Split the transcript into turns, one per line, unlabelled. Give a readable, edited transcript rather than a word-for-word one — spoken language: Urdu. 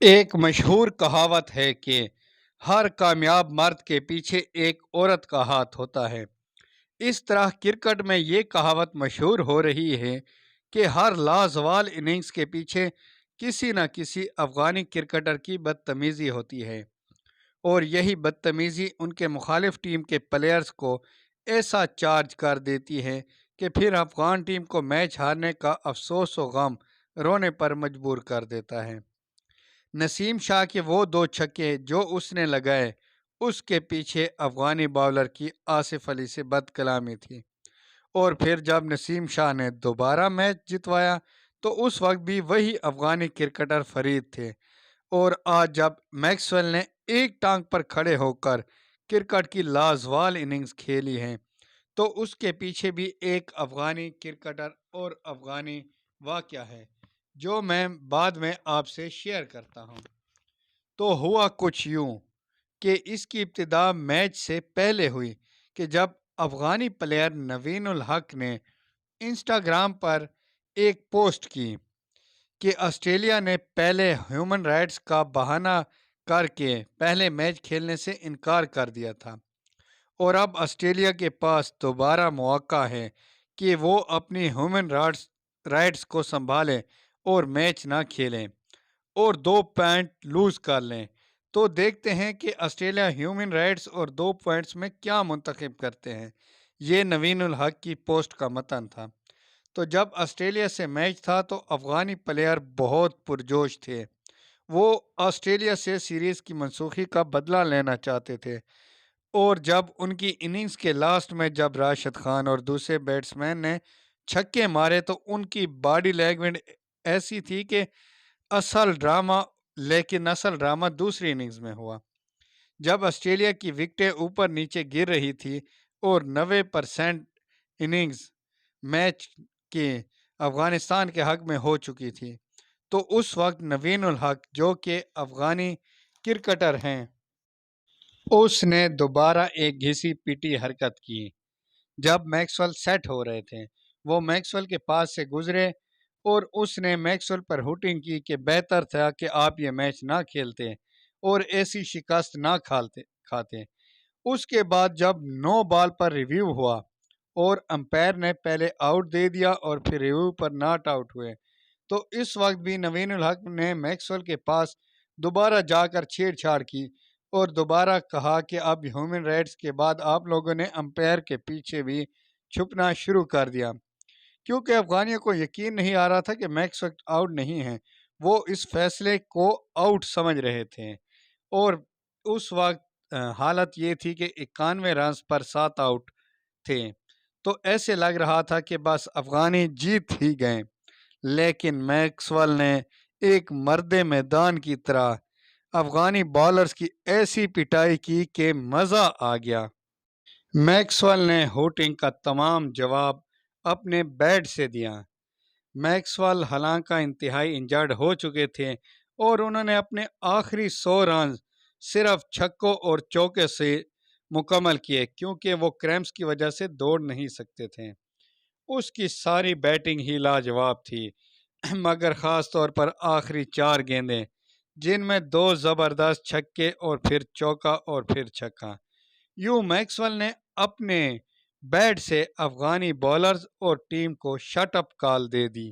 ایک مشہور کہاوت ہے کہ ہر کامیاب مرد کے پیچھے ایک عورت کا ہاتھ ہوتا ہے۔ اس طرح کرکٹ میں یہ کہاوت مشہور ہو رہی ہے کہ ہر لازوال اننگز کے پیچھے کسی نہ کسی افغانی کرکٹر کی بدتمیزی ہوتی ہے، اور یہی بدتمیزی ان کے مخالف ٹیم کے پلیئرز کو ایسا چارج کر دیتی ہے کہ پھر افغان ٹیم کو میچ ہارنے کا افسوس و غم رونے پر مجبور کر دیتا ہے۔ نسیم شاہ کے وہ دو چھکے جو اس نے لگائے، اس کے پیچھے افغانی باؤلر کی آصف علی سے بد کلامی تھی، اور پھر جب نسیم شاہ نے دوبارہ میچ جتوایا تو اس وقت بھی وہی افغانی کرکٹر فرید تھے، اور آج جب میکسویل نے ایک ٹانگ پر کھڑے ہو کر کرکٹ کی لازوال اننگز کھیلی ہیں تو اس کے پیچھے بھی ایک افغانی کرکٹر اور افغانی واقعہ ہے جو میں بعد میں آپ سے شیئر کرتا ہوں۔ تو ہوا کچھ یوں کہ اس کی ابتدا میچ سے پہلے ہوئی کہ جب افغانی پلیئر نوین الحق نے انسٹاگرام پر ایک پوسٹ کی کہ آسٹریلیا نے پہلے ہیومن رائٹس کا بہانہ کر کے پہلے میچ کھیلنے سے انکار کر دیا تھا، اور اب آسٹریلیا کے پاس دوبارہ موقع ہے کہ وہ اپنی ہیومن رائٹس کو سنبھالیں اور میچ نہ کھیلیں اور 2 پوائنٹ لوز کر لیں۔ تو دیکھتے ہیں کہ آسٹریلیا ہیومن رائٹس اور 2 پوائنٹس میں کیا منتخب کرتے ہیں۔ یہ نوین الحق کی پوسٹ کا متن تھا۔ تو جب آسٹریلیا سے میچ تھا تو افغانی پلیئر بہت پرجوش تھے، وہ آسٹریلیا سے سیریز کی منسوخی کا بدلہ لینا چاہتے تھے، اور جب ان کی اننگز کے لاسٹ میں جب راشد خان اور دوسرے بیٹسمین نے چھکے مارے تو ان کی باڈی لینگویج ایسی تھی کہ لیکن اصل ڈرامہ دوسری اننگز میں ہوا، جب آسٹریلیا کی وکٹیں اوپر نیچے گر رہی تھی اور 90% اننگز میچ کی افغانستان کے حق میں ہو چکی تھی۔ تو اس وقت نوین الحق جو کہ افغانی کرکٹر ہیں، اس نے دوبارہ ایک گھسی پیٹی حرکت کی۔ جب میکسویل سیٹ ہو رہے تھے وہ میکسویل کے پاس سے گزرے اور اس نے میکسویل پر ہوٹنگ کی کہ بہتر تھا کہ آپ یہ میچ نہ کھیلتے اور ایسی شکست نہ کھاتے۔ اس کے بعد جب 9 بال پر ریویو ہوا اور امپائر نے پہلے آؤٹ دے دیا اور پھر ریویو پر ناٹ آؤٹ ہوئے، تو اس وقت بھی نوین الحق نے میکسویل کے پاس دوبارہ جا کر چھیڑ چھاڑ کی اور دوبارہ کہا کہ اب ہیومن رائٹس کے بعد آپ لوگوں نے امپائر کے پیچھے بھی چھپنا شروع کر دیا، کیونکہ افغانیوں کو یقین نہیں آ رہا تھا کہ میکسویل آؤٹ نہیں ہے، وہ اس فیصلے کو آؤٹ سمجھ رہے تھے، اور اس وقت حالت یہ تھی کہ 91 رنز پر 7 آؤٹ تھے، تو ایسے لگ رہا تھا کہ بس افغانی جیت ہی گئے، لیکن میکسویل نے ایک مرد میدان کی طرح افغانی بالرز کی ایسی پٹائی کی کہ مزہ آ گیا۔ میکسویل نے ہوٹنگ کا تمام جواب اپنے بیٹ سے دیا۔ میکسویل حالانکہ انتہائی انجرڈ ہو چکے تھے اور انہوں نے اپنے آخری 100 رنز صرف چھکوں اور چوکے سے مکمل کیے کیونکہ وہ کریمپس کی وجہ سے دوڑ نہیں سکتے تھے۔ اس کی ساری بیٹنگ ہی لاجواب تھی، مگر خاص طور پر آخری 4 گیندیں جن میں 2 زبردست چھکے اور پھر چوکا اور پھر چھکا، یوں میکسویل نے اپنے بیٹ سے افغانی بالرز اور ٹیم کو شٹ اپ کال دے دی۔